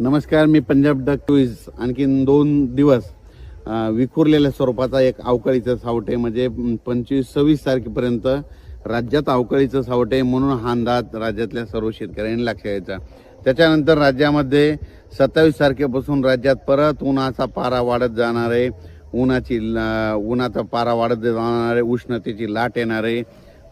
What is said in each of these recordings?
नमस्कार, मी Punjab duck tourist. आणखीन 2 दिवस विखुरलेल्या स्वरूपाचा एक अवकाळीचं सावट आहे. म्हणजे 25-26 तारखेपर्यंत राज्यात अवकाळीचं सावट आहे, म्हणून हा अंदाज राज्यातल्या सर्व शेतकऱ्यांनी लक्षात घ्यायचा. त्याच्यानंतर राज्यामध्ये 27 तारखेपासून राज्यात परत उन्हाचा पारा वाढत जाणार आहे. उन्हाचा पारा वाढत जाणार आहे, उष्णतेची लाट येणार आहे,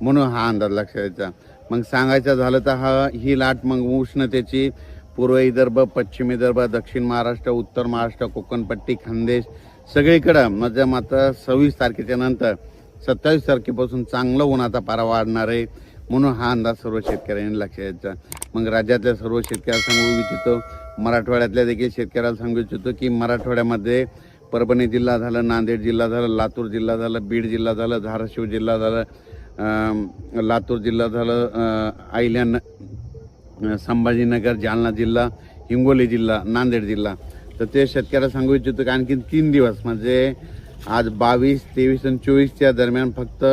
म्हणून हा अंदाज लक्षात घ्यायचा. मग सांगायचं झालं तर ही लाट मग उष्णतेची पूर्व विदर्भ, पश्चिम विदर्भ, दक्षिण महाराष्ट्र, उत्तर महाराष्ट्र, कोकणपट्टी, खानदेश सगळीकडं म्हणजे मात्र 26 तारखेच्या नंतर 27 तारखेपासून चांगलं उन्हाचा पारा वाढणार आहे, म्हणून हा अंदाज सर्व शेतकऱ्यांनी लक्षात घ्यायचा. मग राज्यातल्या सर्व शेतकऱ्यांना सांगू इच्छितो, मराठवाड्यातल्या देखील शेतकऱ्याला सांगू इच्छितो की मराठवाड्यामध्ये परभणी जिल्हा झालं, नांदेड जिल्हा झालं, लातूर जिल्हा झालं, बीड जिल्हा झालं, धाराशिव जिल्हा झालं, लातूर जिल्हा झालं, आयल्यान संभाजीनगर, जालना जिल्हा, हिंगोली जिल्हा, नांदेड जिल्हा. तर ते शेतकऱ्याला सांगू इच्छितो की आणखी 3 दिवस म्हणजे आज 22, 23 आणि 24च्या दरम्यान फक्त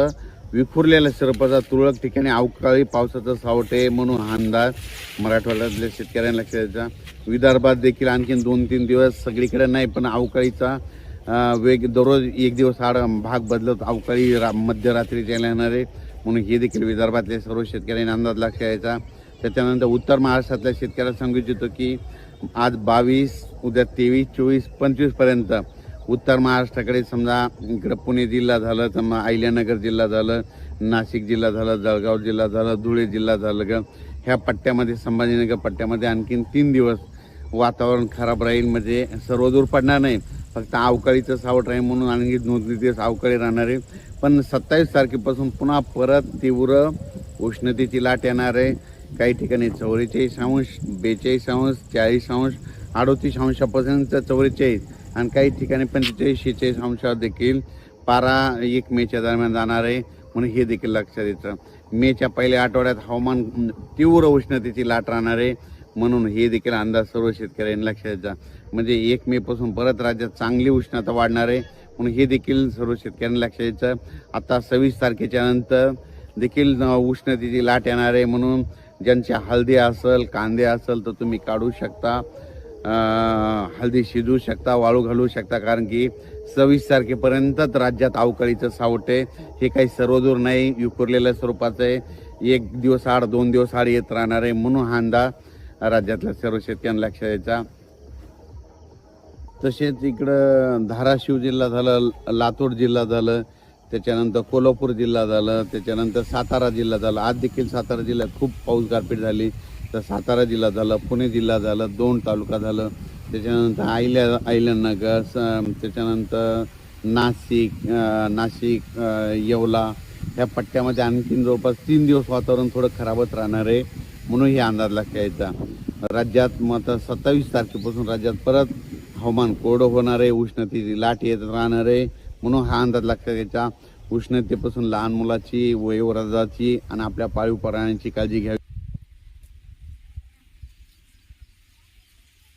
विखुरलेल्या स्वरूपाचा तुरळक ठिकाणी अवकाळी पावसाचा सावट आहे, म्हणून हा अंदाज मराठवाड्यातल्या शेतकऱ्यांना लक्षात द्यायचा. विदर्भात देखील आणखीन 2-3 दिवस सगळीकडे नाही, पण अवकाळीचा वेग दररोज 1 दिवस आड भाग बदलत अवकाळी मध्यरात्रीच्या येणार आहे, म्हणून हे देखील विदर्भातले सर्व शेतकऱ्यांनी अंदाज लक्षात घ्यायचा. त्याच्यानंतर उत्तर महाराष्ट्रातल्या शेतकऱ्याला सांगू इच्छितो की आज 22, उद्या 23, 24, 25पर्यंत उत्तर महाराष्ट्राकडे समजा इकडं पुणे जिल्हा झालं, समजा अहिल्यानगर जिल्हा झालं, नाशिक जिल्हा झालं, जळगाव जिल्हा झालं, धुळे जिल्हा झालं, ह्या पट्ट्यामध्ये संभाजीनगर पट्ट्यामध्ये आणखीन 3 दिवस वातावरण खराब राहील. म्हणजे सर्वदूर पडणार नाही, फक्त अवकाळीचं सावट राहील, म्हणून आणखी 2 दिवस अवकाळी राहणार आहे. पण 27 तारखेपासून पुन्हा परत तीव्र उष्णतेची लाट येणार आहे. काही ठिकाणी 44°, 42°, 40°, 38°पर्यंत 44, आणि काही ठिकाणी 45-46 देखील पारा 1 मेच्या दरम्यान जाणार आहे, म्हणून हे देखील लक्षात येतं. मेच्या पहिल्या आठवड्यात हवामान तीव्र उष्णतेची लाट राहणार आहे, म्हणून हे देखील अंदाज सर्व शेतकऱ्यांनी लक्षात द्यायचा. म्हणजे 1 मेपासून परत राज्यात चांगली उष्णता वाढणार आहे, म्हणून हे देखील सर्व शेतकऱ्यांनी लक्षात द्यायचं. आता 26 तारखेच्या नंतर देखील उष्णतेची लाट येणार आहे, म्हणून ज्यांच्या हळदी असेल, कांदे असेल तर तुम्ही काढू शकता, हळदी शिजवू शकता, वाळू घालू शकता, कारण की 26 तारखेपर्यंतच राज्यात अवकाळीचं सावट आहे. हे काही सर्वदूर नाही, विखुरलेल्या स्वरूपाचं आहे, 1 दिवस आड 2 दिवस आड येत राहणार आहे, म्हणून हा अंदाज राज्यातल्या सर्व शेतकऱ्यांना लक्षात द्यायचा. तसेच इकडं धाराशिव जिल्हा झालं, लातूर जिल्हा झालं, त्याच्यानंतर कोल्हापूर जिल्हा झालं, त्याच्यानंतर सातारा जिल्हा झाला. आज देखील सातारा जिल्ह्यात खूप पाऊस गारपीट झाली, तर सातारा जिल्हा झाला, पुणे जिल्हा झालं, 2 तालुका झालं, त्याच्यानंतर अहिल्यानगर, त्याच्यानंतर नाशिक, येवला ह्या पट्ट्यामध्ये आणखीन जवळपास 3 दिवस वातावरण थोडं खराबच राहणार आहे, म्हणून हे अंदाज लक्षात यायचा. राज्यात मग 27 तारखेपासून राज्यात परत हवामान कोरडं होणार आहे, उष्णतेची लाट येत राहणार आहे, म्हणून हा अंदाज लक्षात घ्यायचा. उष्णतेपासून लहान मुलाची, वयोवृद्धाची आणि आपल्या पाळीव प्राण्यांची काळजी घ्यावी.